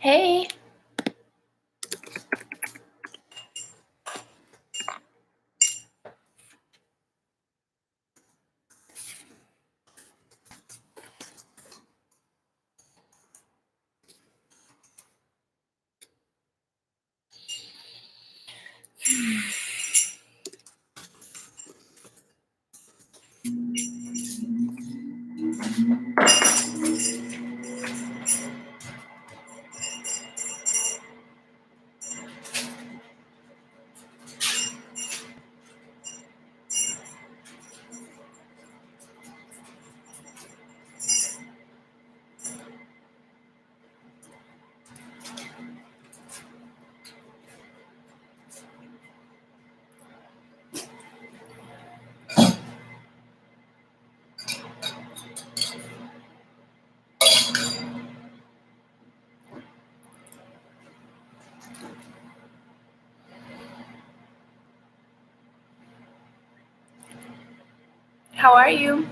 Hey. How are you?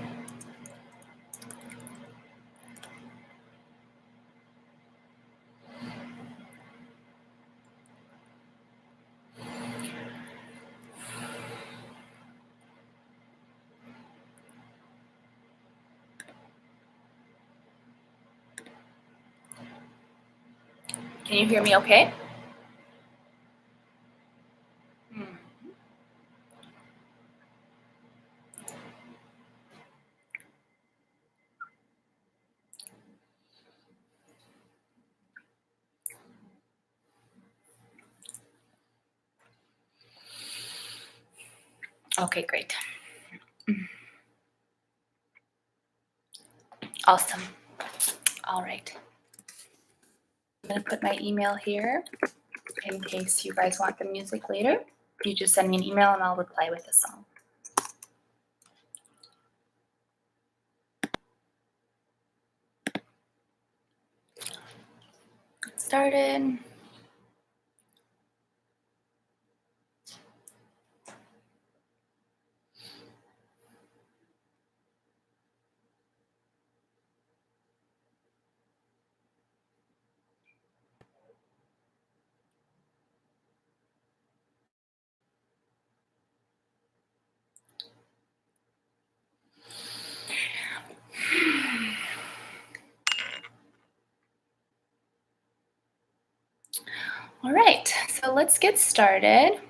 Can you hear me okay? Okay, great. Awesome. All right. I'm going to put my email here in case you guys want the music later. You just send me an email and I'll reply with the song. Get started. All right, so let's get started.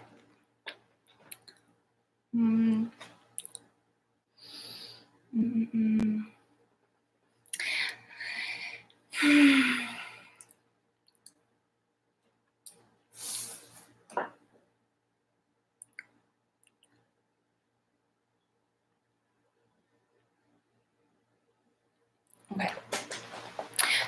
Okay.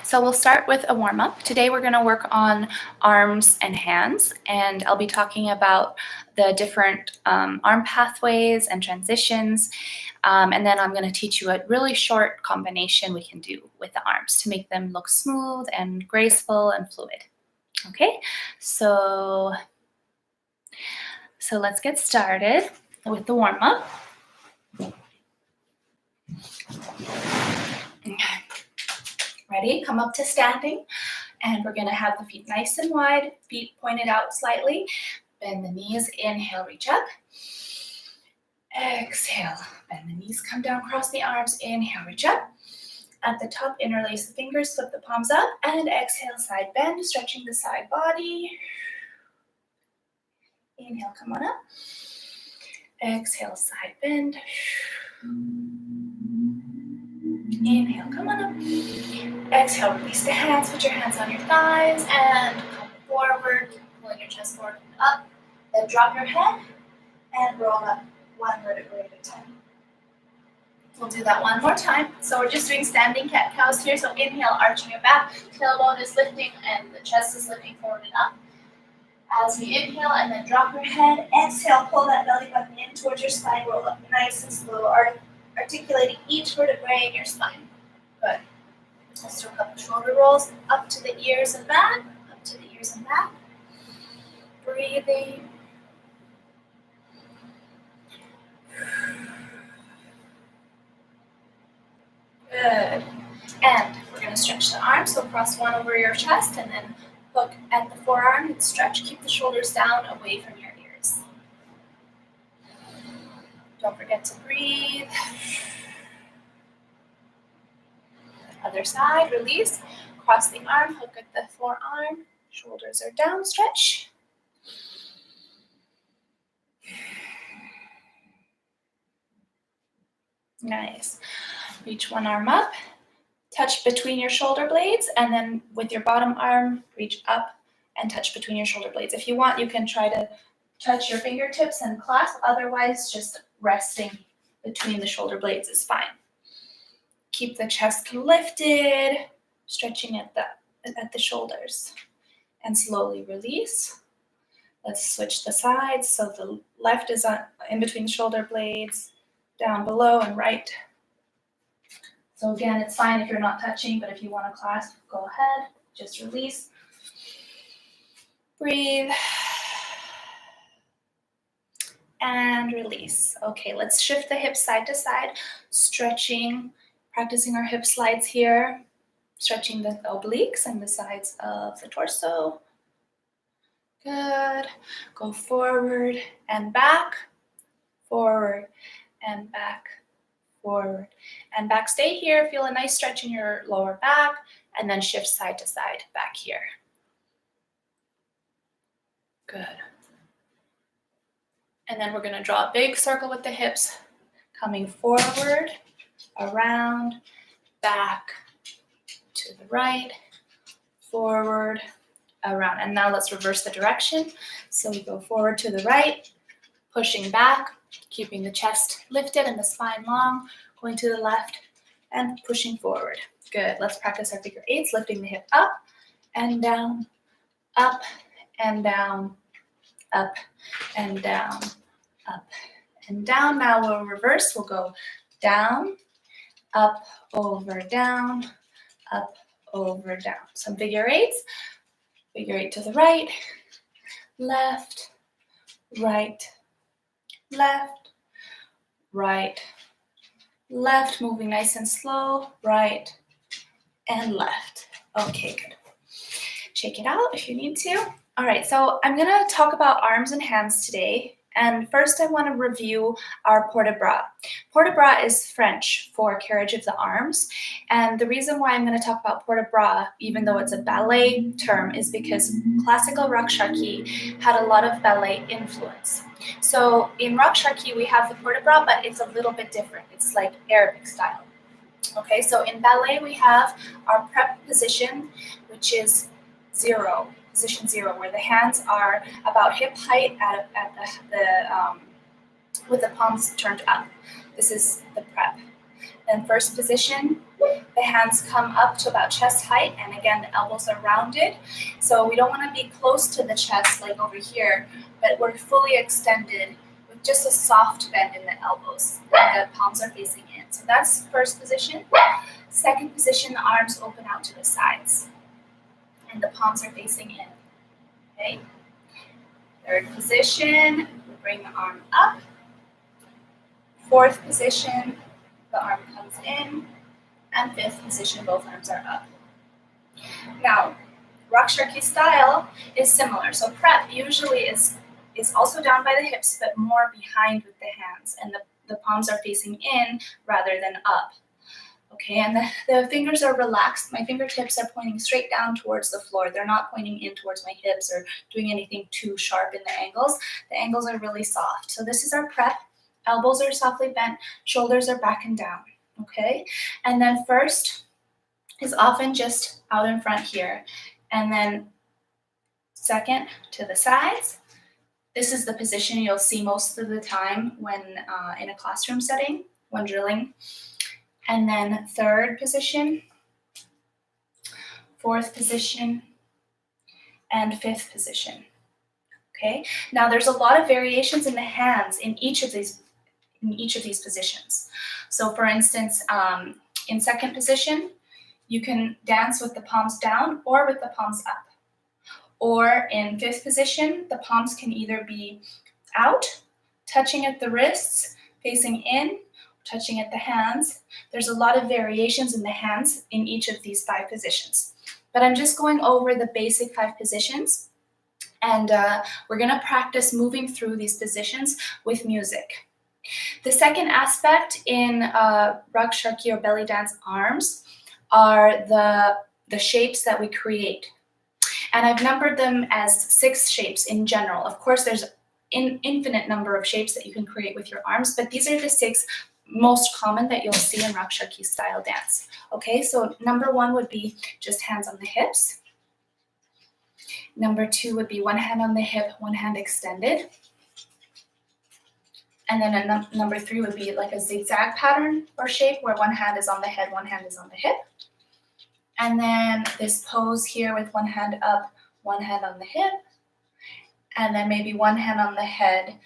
So we'll start with a warm-up. Today we're going to work on arms and hands, and I'll be talking about the different arm pathways and transitions, and then I'm going to teach you a really short combination we can do with the arms to make them look smooth and graceful and fluid. Okay, so let's get started with the warm-up. Okay. Ready? Come up to standing. And we're going to have the feet nice and wide, feet pointed out slightly. Bend the knees, inhale, reach up. Exhale, bend the knees, come down, cross the arms, inhale, reach up. At the top, interlace the fingers, flip the palms up, and exhale, side bend, stretching the side body. Inhale, come on up. Exhale, side bend. Inhale, come on up. Exhale, release the hands, put your hands on your thighs, and come forward, pulling your chest forward and up. Then drop your head and roll up one vertebrae at a time. We'll do that one more time. So we're just doing standing cat-cows here. So inhale, arching your back, tailbone is lifting, and the chest is lifting forward and up. As we inhale and then drop your head, exhale, pull that belly button in towards your spine, roll up nice and slow, articulating each vertebrae in your spine. Good. Let's do a couple shoulder rolls up to the ears and back, up to the ears and back. Breathing. Good. And we're going to stretch the arms, so cross one over your chest and then Look at the forearm and stretch. Keep the shoulders down away from your ears. Don't forget to breathe. Other side, release. Cross the arm, hook at the forearm. Shoulders are down, stretch. Nice. Reach one arm up. Touch between your shoulder blades, and then with your bottom arm, reach up and touch between your shoulder blades. If you want, you can try to touch your fingertips and clasp. Otherwise, just resting between the shoulder blades is fine. Keep the chest lifted, stretching at the shoulders, and slowly release. Let's switch the sides. So the left is in between the shoulder blades, down below, and right. So again, it's fine if you're not touching, but if you want to clasp, go ahead. Just release. Breathe. And release. Okay, let's shift the hips side to side, stretching, practicing our hip slides here, stretching the obliques and the sides of the torso. Good. Go forward and back, forward and back, forward and back. Stay here. Feel a nice stretch in your lower back, and then shift side to side back here. Good. And then we're going to draw a big circle with the hips, coming forward, around, back, to the right, forward, around. And now let's reverse the direction. So we go forward to the right, pushing back, keeping the chest lifted and the spine long, going to the left and pushing forward. Good. Let's practice our figure eights, lifting the hip up and down, up and down, up and down, up and down. Now we'll reverse. We'll go down, up, over, down, up, over, down. Some figure eights. Figure eight to the right, left, right, left, right, left. Moving nice and slow, right and left. Okay, good. Shake it out if you need to. All right, so I'm going to talk about arms and hands today. And first I want to review our port de bras. Port de bras is French for carriage of the arms. And the reason why I'm going to talk about port de bras, even though it's a ballet term, is because classical Rakshaki had a lot of ballet influence. So in Rakshaki, we have the port de bras, but it's a little bit different. It's like Arabic style. Okay, so in ballet, we have our prep position, which is zero. Position zero, where the hands are about hip height with the palms turned up. This is the prep. Then first position, the hands come up to about chest height, and again, the elbows are rounded. So we don't want to be close to the chest like over here, but we're fully extended with just a soft bend in the elbows. And the palms are facing in. So that's first position. Second position, the arms open out to the sides, and the palms are facing in. Okay. Third position, we bring the arm up. Fourth position, the arm comes in. And fifth position, both arms are up. Now, Rakshaki style is similar. So prep usually is also down by the hips, but more behind with the hands, and the palms are facing in rather than up. Okay, and the fingers are relaxed. My fingertips are pointing straight down towards the floor. They're not pointing in towards my hips or doing anything too sharp in the angles. The angles are really soft. So this is our prep. Elbows are softly bent. Shoulders are back and down. Okay, and then first is often just out in front here. And then second to the sides. This is the position you'll see most of the time when in a classroom setting, when drilling. And then third position, fourth position, and fifth position. Okay. Now there's a lot of variations in the hands in each of these positions. So for instance, in second position, you can dance with the palms down or with the palms up. Or in fifth position, the palms can either be out, touching at the wrists, facing in, touching at the hands. There's a lot of variations in the hands in each of these 5 positions. but I'm just going over the basic 5 positions, and we're going to practice moving through these positions with music. The second aspect in Rakshaki or belly dance arms are the shapes that we create. And I've numbered them as 6 shapes in general. Of course, there's an infinite number of shapes that you can create with your arms, but these are the 6 most common that you'll see in Rakshaki style dance. Okay, so number 1 would be just hands on the hips. Number 2 would be one hand on the hip, one hand extended. And then number 3 would be like a zigzag pattern or shape where one hand is on the head, one hand is on the hip. And then this pose here with one hand up, one hand on the hip. And then maybe one hand on the head,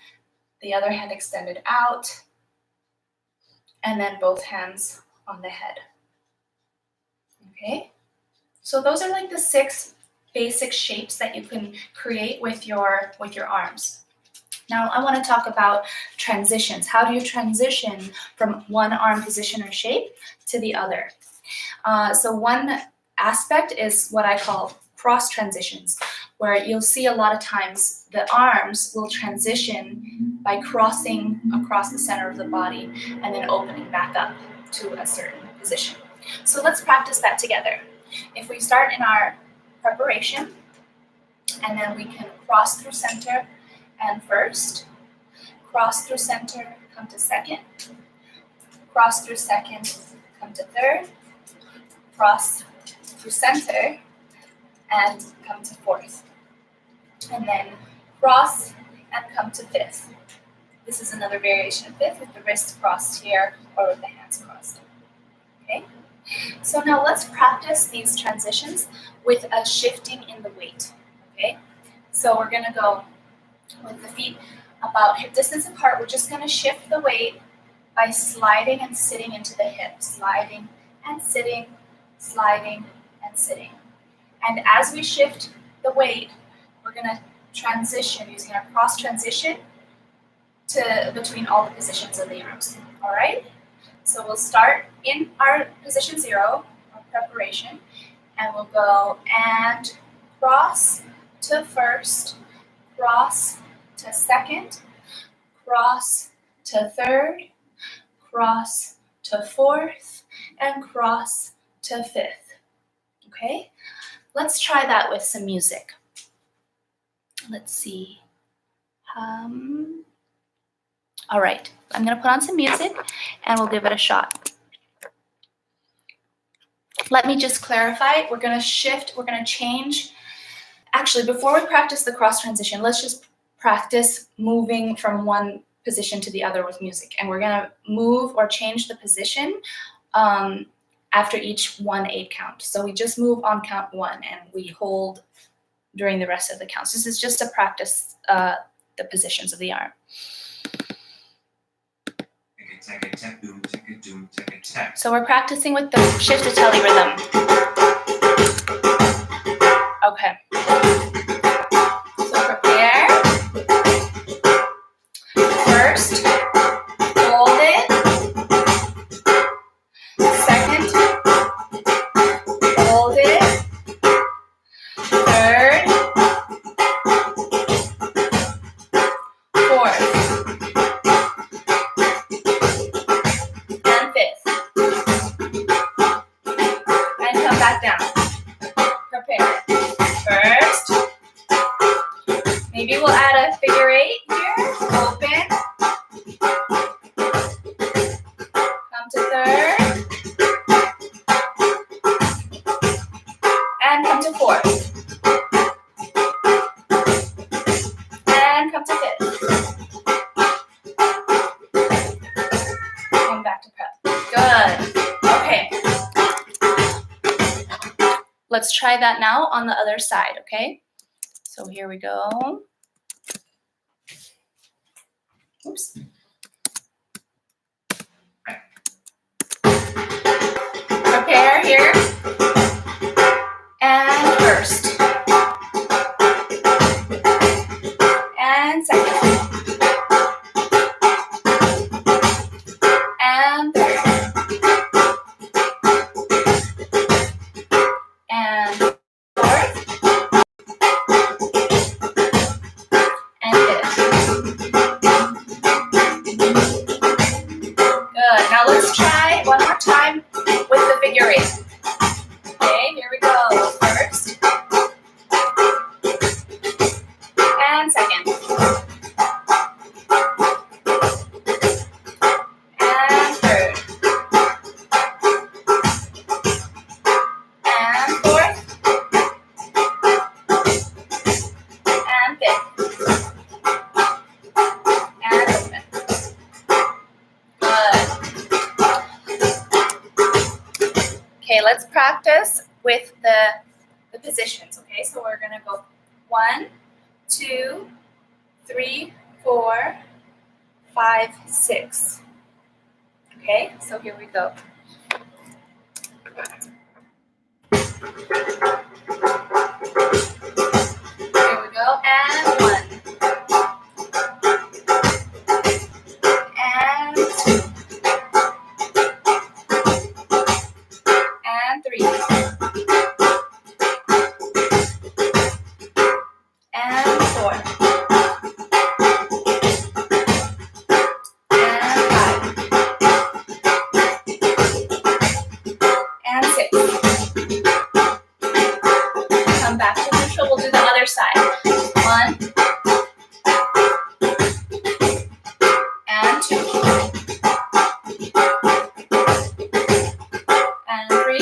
the other hand extended out. And then both hands on the head. Okay? So those are like the 6 basic shapes that you can create with your arms. Now I want to talk about transitions. How do you transition from one arm position or shape to the other? So one aspect is what I call cross transitions, where you'll see a lot of times the arms will transition by crossing across the center of the body and then opening back up to a certain position. So let's practice that together. If we start in our preparation, and then we can cross through center and first, cross through center, come to second, cross through second, come to third, cross through center, and come to fourth. And then cross and come to fifth. This is another variation of fifth with the wrists crossed here or with the hands crossed. Okay? So now let's practice these transitions with a shifting in the weight. Okay? So we're going to go with the feet about hip distance apart. We're just going to shift the weight by sliding and sitting into the hip. Sliding and sitting, sliding and sitting. And as we shift the weight, we're going to transition using our cross transition to between all the positions of the arms. All right? So we'll start in our position 0, our preparation, and we'll go and cross to first, cross to second, cross to third, cross to fourth, and cross to fifth. Okay? Let's try that with some music. Let's see. All right, I'm going to put on some music and we'll give it a shot. Let me just clarify. We're going to shift, we're going to change. Actually, before we practice the cross transition, let's just practice moving from one position to the other with music. And we're going to move or change the position after each 1-8 count. So we just move on count 1 and we hold during the rest of the counts. This is just to practice the positions of the arm. So we're practicing with the shift-a-telly rhythm. Okay. So prepare. First, hold it. Second, hold it. Third, fourth, and fifth. And come back down. Prepare. First, maybe we'll add a figure 8 here. Open. Come to third. And come to fourth. And come to fifth. And back to prep. Good. Okay. Let's try that now on the other side, okay? So here we go. Oops. Prepare here. And first. And second. And third. And Okay, let's practice with the positions, okay? So we're gonna go 1, 2, 3, 4, 5, 6. Okay, so here we go. Here we go, and 1. And 2. And 3. And 4. And 5. And 6. Come back to neutral. We'll do the other side. 1. And 2. And 3.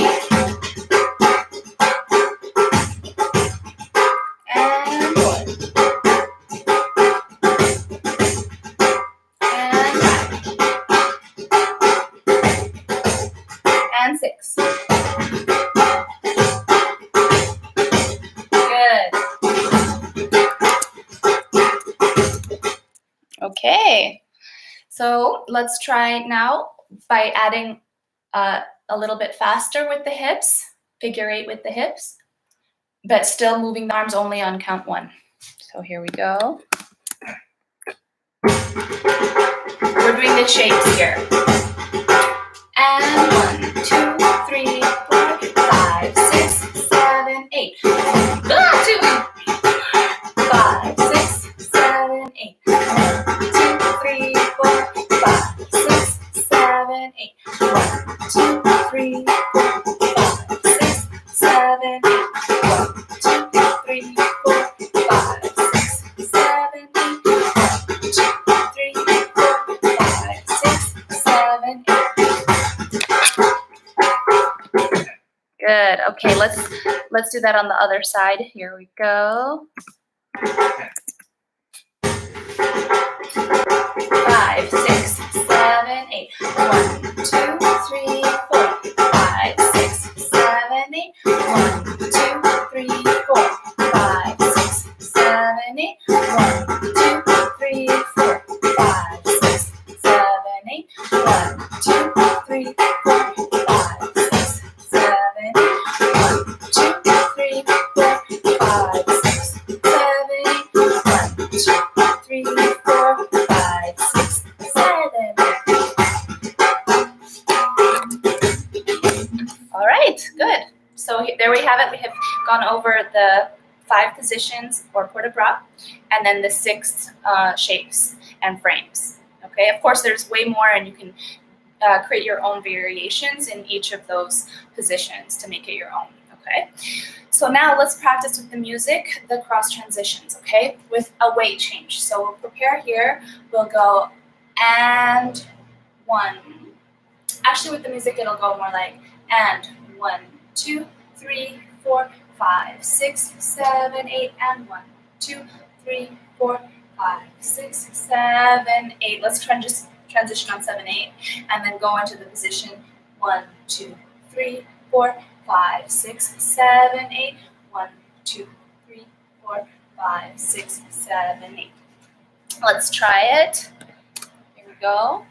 And 4. And 5. And 6. Good. Okay. So let's try now by adding a little bit faster with the hips, figure 8 with the hips, but still moving the arms only on count 1. So here we go. We're doing the shapes here. And 1, 2, 3, 4, 5, 6, 7, 8. 2, 5, 6, 7, 8. 1, 2, 3, 4, 5, 6, 7, 8. 1, 2, 3, 4, 5, 6, 7, 8. 1, 2, 3, 4, 5, 6, 7, 8. 1, 2, 3, 4, 5, 6, 7, 8. Good. Okay, let's do that on the other side. Here we go. 5, 6, 7, 8. 1, 2, 3, 4, 5, 6, 7, 8. 1, 2, 3, 4, 5, 6, 7, 8. 1, 2, 3, 4, 5, 6, 7, 8. 1, 2, 3, 4, 5, 6, 7, 8. 1, 2, 3, 4, 5, 6, 7, 8. 1, 2, 3, 4, 5, 6, 7, 8. All right, good. So there we have it. We have gone over the 5 positions or port de bras, and then the 6 shapes and frames. Okay, of course, there's way more, and you can create your own variations in each of those positions to make it your own. Okay, so now let's practice with the music, the cross transitions. Okay, with a weight change. So we'll prepare here. We'll go and 1. Actually, with the music, it'll go more like and 1, 2, 3, 4, 5, 6, 7, 8, and 1, 2, 3, 4, 5, 6, 7, 8. Let's transition on 7, 8, and then go into the position 1, 2, 3, 4, 5, 6, 7, 8. 1, 2, 3, 4, 5, 6, 7, 8. Let's try it. Here we go.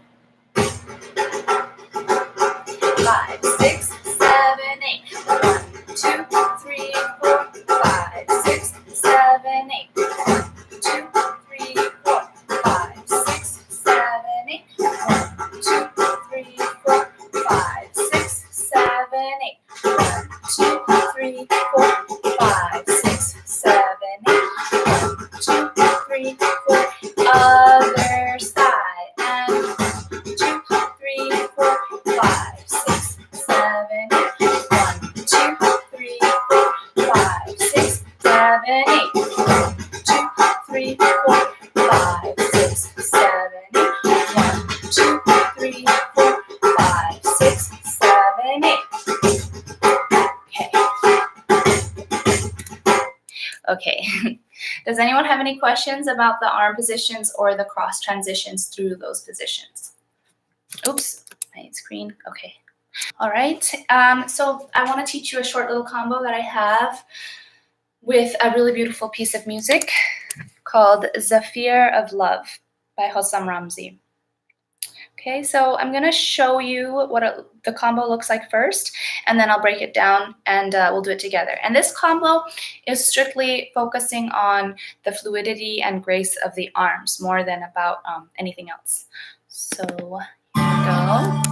5, 6, 7, 8. 1, 2, 3, 4, 5, 6, 7, 8. 1, 2, 3, 4, 5, 6, 7, 8. 1, 2, 3, 4, 5, 6, 7, 8. 1, 2, 3, 4, 5, 6, 7, 8. 1, 2, 3, 4. Other side. And 1, 2, 3, 4, 5, 6, 7, 8. 1, 2, 3, 4, 5, 6, 7, 8. 1, 2, 3, 4, 5, 6, 7, 8. 1, 2, 3, 4, 5, 6, 7, 8. Okay. Does anyone have any questions about the arm positions or the cross transitions through those positions? Oops, my screen. Okay. All right, so I want to teach you a short little combo that I have with a really beautiful piece of music called Zephyr of Love by Hossam Ramzi. Okay, so I'm going to show you what the combo looks like first, and then I'll break it down and we'll do it together. And this combo is strictly focusing on the fluidity and grace of the arms more than about anything else. So here we go.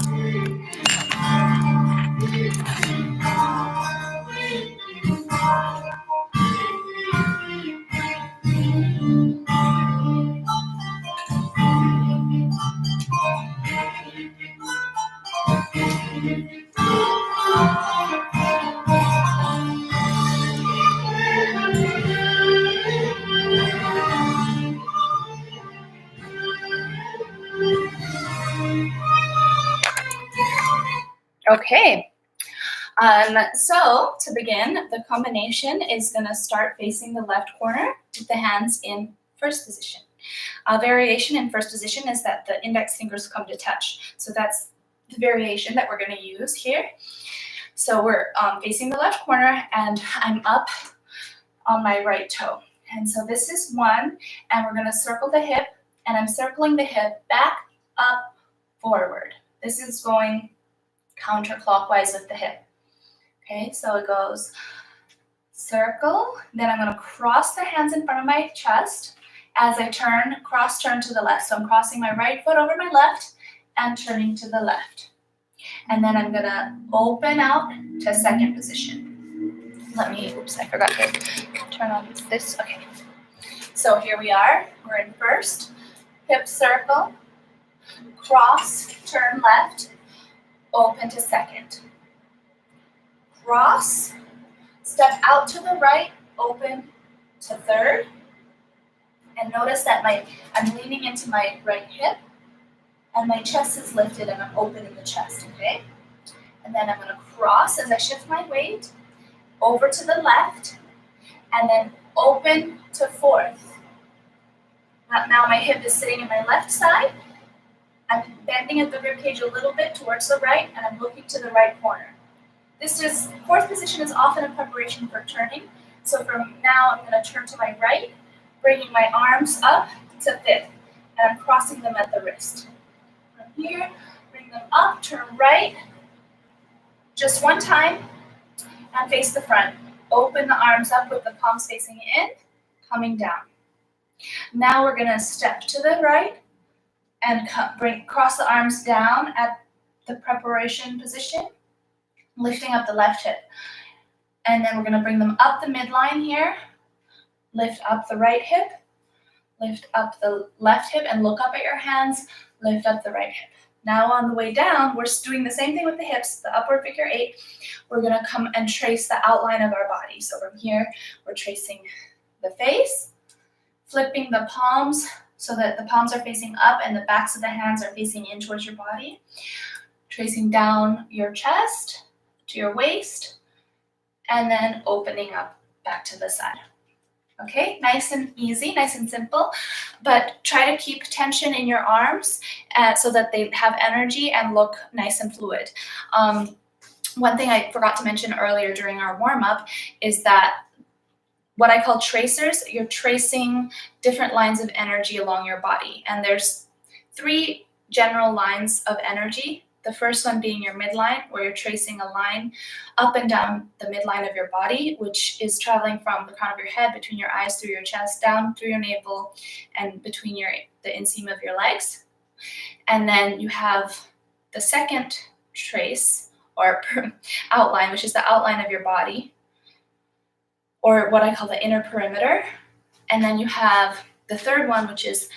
Okay. So to begin, the combination is going to start facing the left corner with the hands in first position. A variation in first position is that the index fingers come to touch. So that's the variation that we're going to use here. So we're facing the left corner and I'm up on my right toe. And so this is one, and we're going to circle the hip, and I'm circling the hip back, up, forward. This is going counterclockwise with the hip. Okay, so it goes circle, then I'm going to cross the hands in front of my chest as I cross turn to the left. So I'm crossing my right foot over my left and turning to the left. And then I'm going to open out to second position. Oops, I forgot to turn on this. Okay, so here we are. We're in first, hip circle, cross, turn left, open to second. Cross, step out to the right, open to third. And notice that I'm leaning into my right hip and my chest is lifted and I'm opening the chest, okay? And then I'm gonna cross as I shift my weight over to the left and then open to fourth. Now my hip is sitting in my left side. I'm bending at the ribcage a little bit towards the right and I'm looking to the right corner. Fourth position is often a preparation for turning. So from now, I'm going to turn to my right, bringing my arms up to fifth, and I'm crossing them at the wrist. From here, bring them up, turn right, just one time, and face the front. Open the arms up with the palms facing in, coming down. Now we're going to step to the right and cross the arms down at the preparation position, lifting up the left hip. And then we're going to bring them up the midline here, lift up the right hip, lift up the left hip, and look up at your hands, lift up the right hip. Now on the way down, we're doing the same thing with the hips, the upward figure eight. We're going to come and trace the outline of our body. So from here, we're tracing the face, flipping the palms so that the palms are facing up and the backs of the hands are facing in towards your body, tracing down your chest to your waist, and then opening up back to the side. Okay, nice and easy, nice and simple, but try to keep tension in your arms so that they have energy and look nice and fluid. One thing I forgot to mention earlier during our warm-up is that what I call tracers, you're tracing different lines of energy along your body, and there's 3 general lines of energy. The first one being your midline, where you're tracing a line up and down the midline of your body, which is traveling from the crown of your head, between your eyes, through your chest, down through your navel, and between the inseam of your legs. And then you have the second trace, or outline, which is the outline of your body, or what I call the inner perimeter. And then you have the third one, which is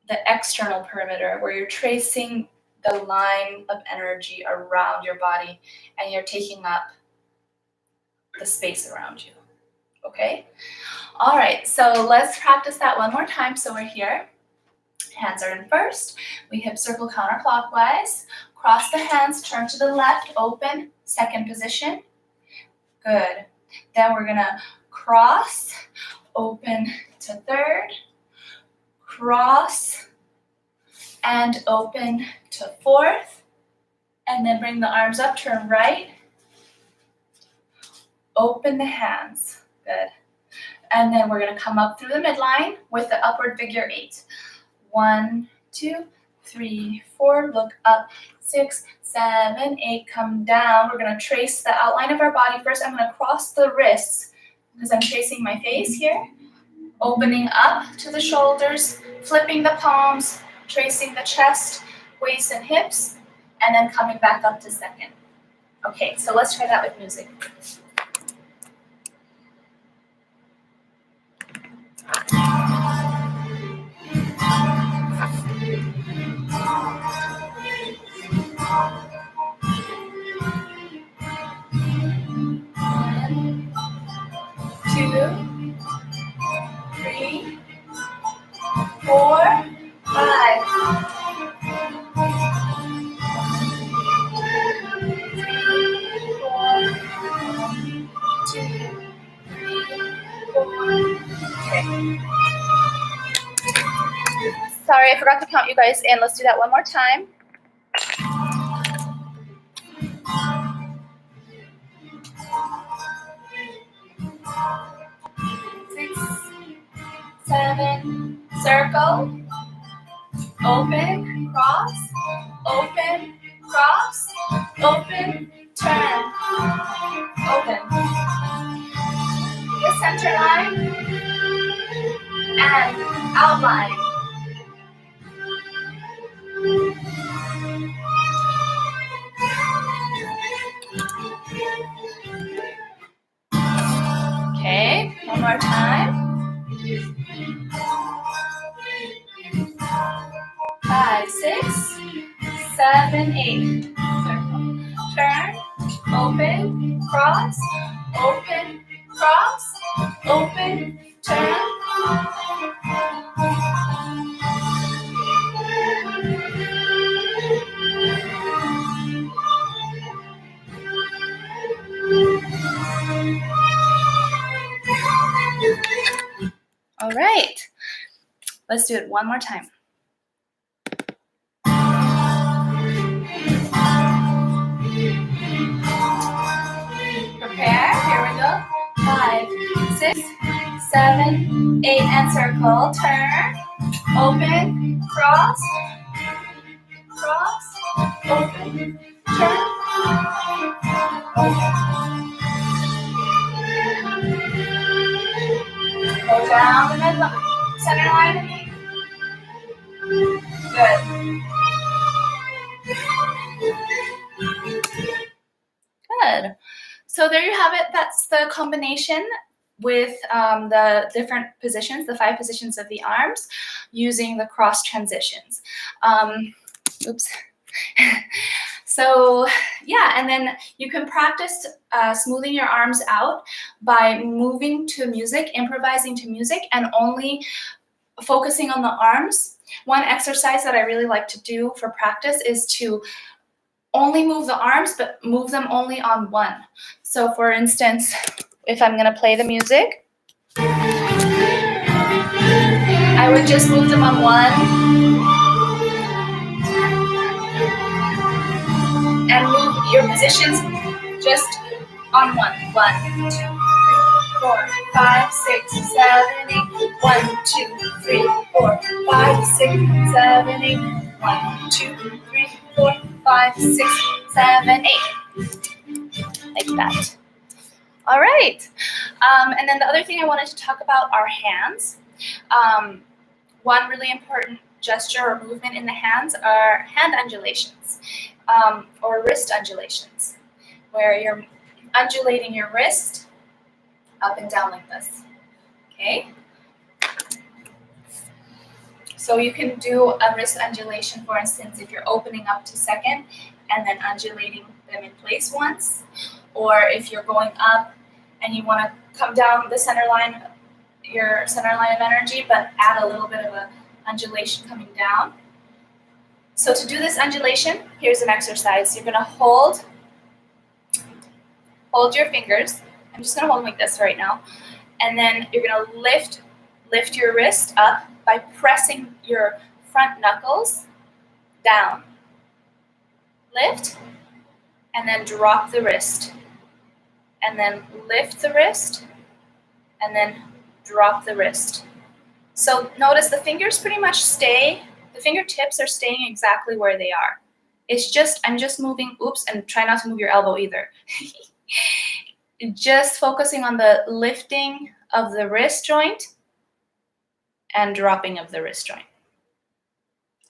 the external perimeter, where you're tracing the line of energy around your body and you're taking up the space around you. Okay? All right, so let's practice that one more time. So we're here. Hands are in first. We hip circle counterclockwise. Cross the hands, turn to the left, open, second position. Good. Then we're gonna cross, open to third, cross, and open to fourth, And then bring the arms up, turn right. Open the hands. Good. And then we're gonna come up through the midline with the upward figure 8. 1, 2, 3, 4, look up, 6, 7, 8, come down. We're gonna trace the outline of our body first. I'm gonna cross the wrists because I'm tracing my face here. Opening up to the shoulders, flipping the palms, tracing the chest, waist and hips, and then coming back up to second. Okay, so let's try that with music. Two, 3, 4, 5. 2, 3, 4. Okay. Sorry, I forgot to count you guys in. Let's do that one more time. 6, 7, circle, open, cross, open, cross, open, turn, open. The center line and outline. Okay, one more time. 5, 6, 7, 8. Circle. Turn, open, cross, open, cross, open, turn. All right, let's do it one more time. Prepare, here we go. 5, 6, 7, 8, and circle, turn, open, cross, open, turn, open. Go down the midline, center line. Good. Good. So there you have it. That's the combination with the different positions, the 5 positions of the arms, using the cross transitions. Oops. So yeah, and then you can practice smoothing your arms out by moving to music, improvising to music, and only focusing on the arms. One exercise that I really like to do for practice is to only move the arms, but move them only on one. So for instance, if I'm gonna play the music, I would just move them on one, and move your positions just on one. 1, 2, 3, 4, 5, 6, 7, 8. 1, 2, 3, 4, 5, 6, 7, 8. 1, 2, 3, 4, 5, 6, 7, 8. Like that. All right. And then the other thing I wanted to talk about are hands. One really important gesture or movement in the hands are hand undulations, or wrist undulations, where you're undulating your wrist up and down like this. Okay? So you can do a wrist undulation, for instance, if you're opening up to second and then undulating them in place once, or if you're going up and you want to come down the center line, your center line of energy, but add a little bit of an undulation coming down. So to do this undulation, here's an exercise. You're going to hold your fingers. I'm just going to hold them like this right now. And then you're going to lift your wrist up by pressing your front knuckles down. Lift, and then drop the wrist, and then lift the wrist, and then drop the wrist. So notice the fingers pretty much stay, the fingertips are staying exactly where they are. It's just, I'm just moving, oops, and try not to move your elbow either. Just focusing on the lifting of the wrist joint and dropping of the wrist joint.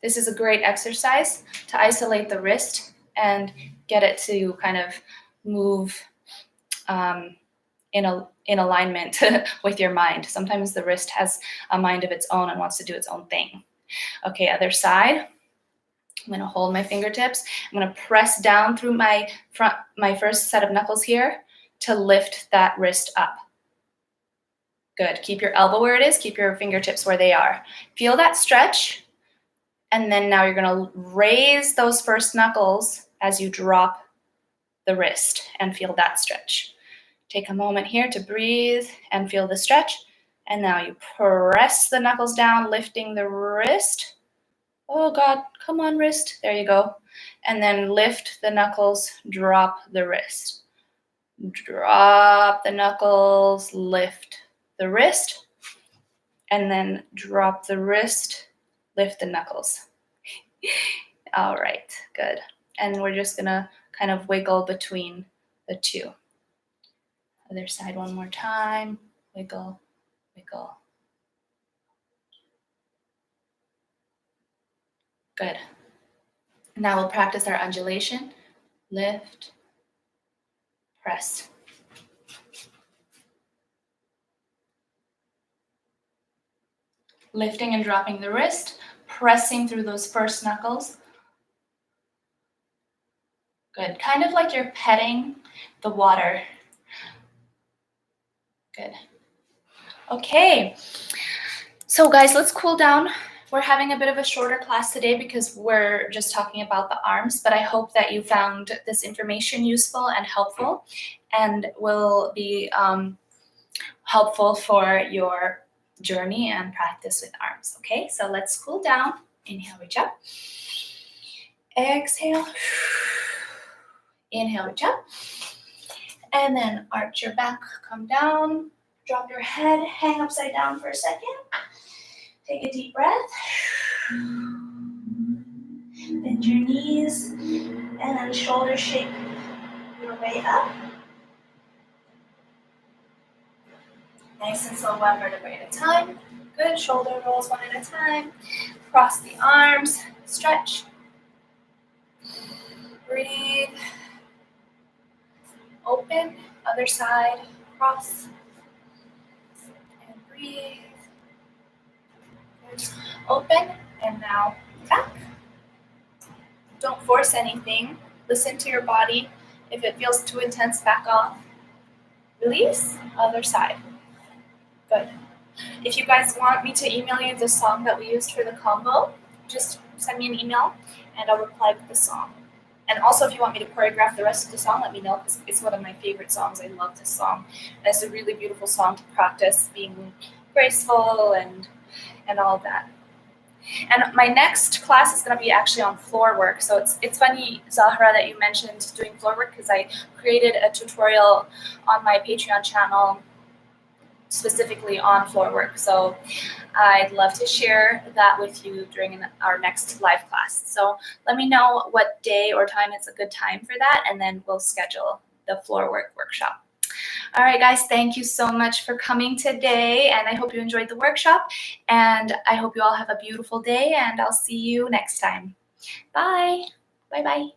This is a great exercise to isolate the wrist and get it to kind of move in alignment with your mind. Sometimes the wrist has a mind of its own and wants to do its own thing. Okay, other side. I'm gonna hold my fingertips. I'm gonna press down through my first set of knuckles here to lift that wrist up. Good, keep your elbow where it is, keep your fingertips where they are. Feel that stretch, and then now you're gonna raise those first knuckles as you drop the wrist and feel that stretch. Take a moment here to breathe and feel the stretch, and now you press the knuckles down, lifting the wrist. Oh God, come on wrist, there you go. And then lift the knuckles, drop the wrist. Drop the knuckles, lift the wrist, and then drop the wrist, lift the knuckles. All right, good. And we're just gonna kind of wiggle between the two. Other side one more time, wiggle, wiggle. Good. Now we'll practice our undulation. Lift, press. Lifting and dropping the wrist, pressing through those first knuckles. Good, kind of like you're petting the water. Good. Okay, so guys, let's cool down. We're having a bit of a shorter class today because we're just talking about the arms, but I hope that you found this information useful and helpful and will be helpful for your journey and practice with arms. Okay, so let's cool down. Inhale, reach up. Exhale. Inhale, reach up. And then arch your back, come down, drop your head, hang upside down for a second. Take a deep breath. Bend your knees and then shoulder shake your way up. Nice and slow, one vertebrae at a time. Good, shoulder rolls one at a time. Cross the arms, stretch. Breathe. Open, other side, cross. And breathe. Open, and now back. Don't force anything. Listen to your body. If it feels too intense, back off. Release, other side. Good. If you guys want me to email you the song that we used for the combo, just send me an email and I'll reply with the song. And also, if you want me to choreograph the rest of the song, let me know, because it's one of my favorite songs. I love this song. And it's a really beautiful song to practice being graceful and all of that. And my next class is going to be actually on floor work. So it's funny, Zahra, that you mentioned doing floor work, because I created a tutorial on my Patreon channel specifically on floor work. So I'd love to share that with you during our next live class. So let me know what day or time is a good time for that, and then we'll schedule the floor work workshop. All right, guys, thank you so much for coming today, and I hope you enjoyed the workshop, and I hope you all have a beautiful day, and I'll see you next time. Bye. Bye-bye.